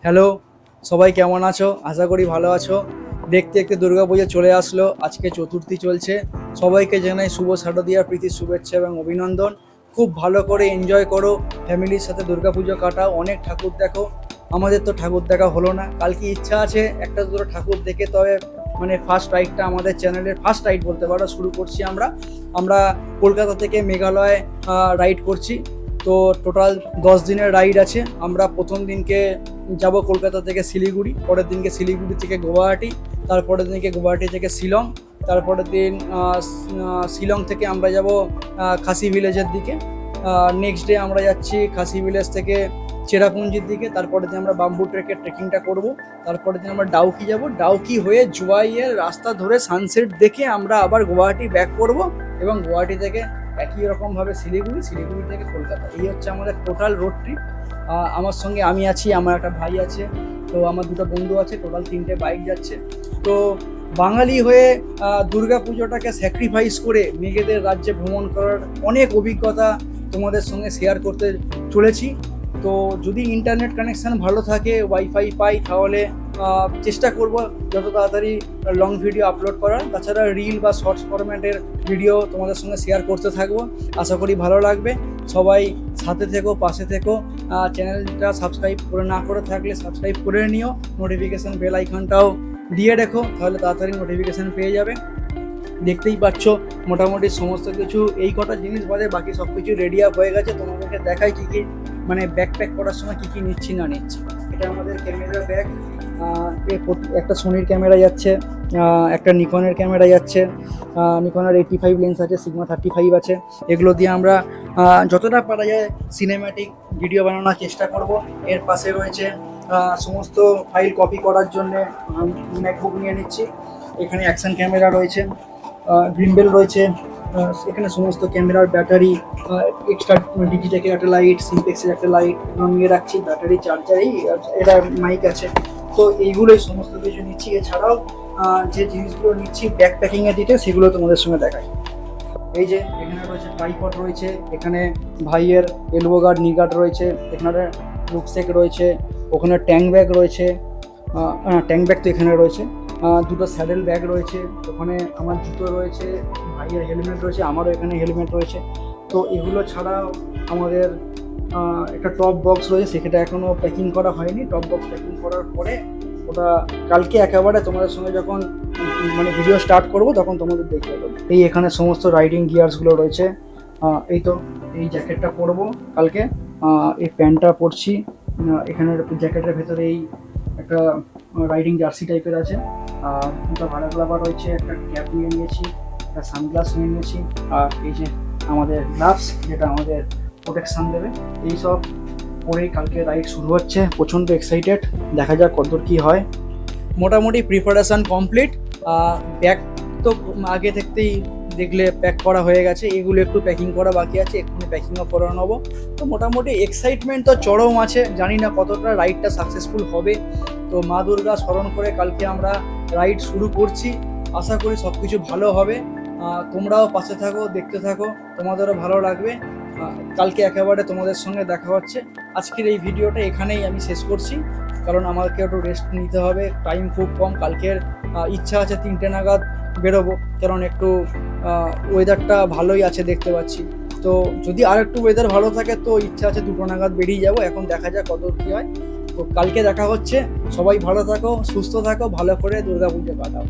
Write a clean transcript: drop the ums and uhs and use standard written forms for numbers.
Hello, সবাই কেমন আছো? আশা করি ভালো আছো। দেখতে দেখতে দুর্গাপুজো চলে আসলো, আজকে চতুর্থী চলছে। সবাইকে জানাই শুভ শারদীয়ার প্রীতি শুভেচ্ছা এবং অভিনন্দন। খুব ভালো করে এনজয় করো, ফ্যামিলির সাথে দুর্গাপুজো কাটাও, অনেক ঠাকুর দেখো। আমাদের তো ঠাকুর দেখা হলো না, কালকে ইচ্ছা আছে একটা দুটো ঠাকুর দেখে, তবে মানে ফার্স্ট রাইডটা আমাদের চ্যানেলের ফার্স্ট রাইড বলতে পারো শুরু করছি আমরা। আমরা কলকাতা থেকে মেঘালয় রাইড করছি। তো টোটাল 10 দিনের রাইড আছে। আমরা প্রথম দিনকে যাব কলকাতা থেকে শিলিগুড়ি, পরের দিনকে শিলিগুড়ি থেকে গুয়াহাটি, তারপরের দিনকে গুয়াহাটি থেকে শিলং, তারপরের দিন শিলং থেকে আমরা যাব খাসি ভিলেজের দিকে। নেক্সট ডে আমরা যাচ্ছি খাসি ভিলেজ থেকে চেরাপুঞ্জির দিকে, তারপরের দিন আমরা বাম্বু ট্রেকের ট্রেকিংটা করব। তারপরের দিন আমরা ডাউকি যাব, ডাউকি হয়ে জুয়াইয়ের রাস্তা ধরে সানসেট দেখে আমরা আবার গুয়াহাটি ব্যাক করব এবং গুয়াহাটি থেকে একই রকমভাবে শিলিগুড়ি, শিলিগুড়ি থেকে কলকাতা। এই হচ্ছে আমাদের টোটাল রোড ট্রিপ। আমার সঙ্গে আমি আছি, আমার একটা ভাই আছে, তো আমার দুটো বন্ধু আছে, টোটাল 3টে বাইক যাচ্ছে। তো বাঙালি হয়ে দুর্গা পুজোটাকে স্যাক্রিফাইস করে মেঘেদের রাজ্যে ভ্রমণ করার অনেক অভিজ্ঞতা তোমাদের সঙ্গে শেয়ার করতে চলেছি। তো যদি ইন্টারনেট কানেকশান ভালো থাকে, ওয়াইফাই পাই, তাহলে চেষ্টা করব যত তাড়াতাড়ি লং ভিডিও আপলোড করার। তাছাড়া রিল বা শর্টস ফরম্যাটের ভিডিও তোমাদের সঙ্গে শেয়ার করতে থাকবো, আশা করি ভালো লাগবে। সবাই সাথে থেকো, পাশে থেকো। চ্যানেলটা সাবস্ক্রাইব করে না করে থাকলে সাবস্ক্রাইব করে নিও, নোটিফিকেশান বেল আইকনটাও দিয়ে রেখো, তাহলে তাড়াতাড়ি নোটিফিকেশান পেয়ে যাবে। দেখতেই পাচ্ছ মোটামুটি সমস্ত কিছু, এই কটা জিনিস বাদে বাকি সব কিছু রেডি আপ হয়ে গেছে। তোমাদেরকে দেখাই কী কী, মানে ব্যাকপ্যাক করার সময় কী কী নিচ্ছি না নিচ্ছি। এটা আমাদের ক্যামেরা ব্যাগ, একটা সোনির ক্যামেরা যাচ্ছে, একটা নিকনের ক্যামেরা যাচ্ছে, নিকনের 85 লেন্স আছে, সিগমা 35 আছে। এগুলো দিয়ে আমরা যতটা পারা যায় সিনেম্যাটিক ভিডিও বানানোর চেষ্টা করব। এর পাশে রয়েছে সমস্ত ফাইল কপি করার জন্যে ম্যাকবুক নিয়ে নিচ্ছি। এখানে অ্যাকশন ক্যামেরা রয়েছে, গ্রিম্বেল রয়েছে, এখানে সমস্ত ক্যামেরার ব্যাটারি, এক্সট্রা ডিজিটেকের একটা লাইট, সিম্পেক্সের একটা লাইট এগুলো নিয়ে রাখছি, ব্যাটারি চার্জারই, এটা মাইক আছে। তো এইগুলোই সমস্ত কিছু নিচ্ছি। এছাড়াও যে জিনিসগুলো নিচ্ছি ব্যাকপ্যাকিংয়ে দিতে, সেগুলো তোমাদের সঙ্গে দেখাই। এই যে এখানে রয়েছে ট্রাইপড রয়েছে, এখানে ভাইয়ের এলবো গার্ড, নি গার্ড রয়েছে, এখানে রুকস্যাক রয়েছে, ওখানে ট্যাঙ্ক ব্যাগ রয়েছে, ট্যাঙ্ক ব্যাগ তো এখানে রয়েছে, দুটো স্যাডেল ব্যাগ রয়েছে, ওখানে আমার জুতো রয়েছে, ভাইয়ের হেলমেট রয়েছে, আমারও এখানে হেলমেট রয়েছে। তো এগুলো ছাড়াও আমাদের একটা টপ বক্স রয়েছে, সেটা এখনও প্যাকিং করা হয়নি। টপ বক্স প্যাকিং করার পরে ওটা কালকে একেবারে তোমাদের সঙ্গে যখন মানে ভিডিও স্টার্ট করব তখন তোমাদের দেখিয়ে দেবো। এই এখানে সমস্ত রাইডিং গিয়ার্সগুলো রয়েছে। এই তো এই জ্যাকেটটা পরবো কালকে, এই প্যান্টটা পরছি, এখানের জ্যাকেটের ভেতরে এই একটা রাইডিং জার্সি টাইপের আছে, আর দুটো ভাড়া গ্লাবার রয়েছে, একটা ক্যাপ নিয়ে নিয়েছি, একটা সানগ্লাস নিয়ে নিয়েছি, আর এই যে আমাদের গ্লাভস যেটা আমাদের প্রোটেকশান দেবে। এইসব পরেই কালকে রাইড শুরু হচ্ছে, প্রচণ্ড এক্সাইটেড, দেখা যাক কতদূর কী হয়। মোটামুটি প্রিপারেশান কমপ্লিট। ব্যাগ তো আগে থাকতেই দেখলে প্যাক করা হয়ে গেছে, এগুলো একটু প্যাকিং করা বাকি আছে, এক্ষুনি প্যাকিংও করে নেবো। তো মোটামুটি এক্সাইটমেন্ট তো চরম আছে, জানি না কতটা রাইডটা সাকসেসফুল হবে। তো মা দুর্গা স্মরণ করে কালকে আমরা রাইড শুরু করছি, আশা করি সব কিছু ভালো হবে। তোমরাও পাশে থাকো, দেখতে থাকো, তোমাদেরও ভালো লাগবে। কালকে একেবারে তোমাদের সঙ্গে দেখা হচ্ছে। আজকের এই ভিডিওটা এখানেই আমি শেষ করছি, কারণ আমাকে একটু রেস্ট নিতে হবে, টাইম খুব কম। কালকের ইচ্ছা আছে 3টে নাগাদ বেরোবো, কারণ একটু ওয়েদারটা ভালোই আছে দেখতে পাচ্ছি। তো যদি আর একটু ওয়েদার ভালো থাকে তো ইচ্ছা আছে 2টো নাগাদ বেরিয়ে যাবো, এখন দেখা যাক কত কী হয়। তো কালকে দেখা হচ্ছে, সবাই ভালো থাকো, সুস্থ থাকো, ভালো করে দুর্গাপুজো কাটাও।